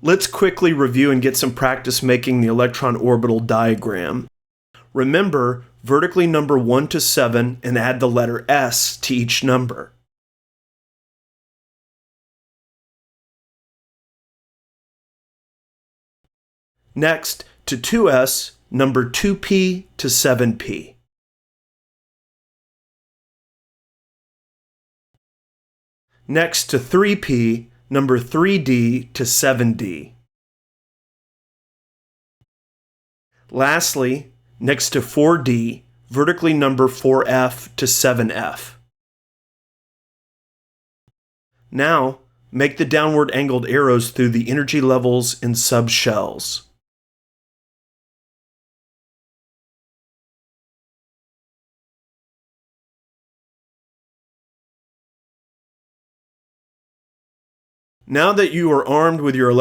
Let's quickly review and get some practice making the electron orbital diagram. Remember, vertically number 1 to 7 and add the letter S to each number. Next, to 2s, number 2p to 7p. Next, to 3p, number 3d to 7d. Lastly, next to 4d, vertically number 4f to 7f. Now, make the downward angled arrows through the energy levels in subshells. Now that you are armed with your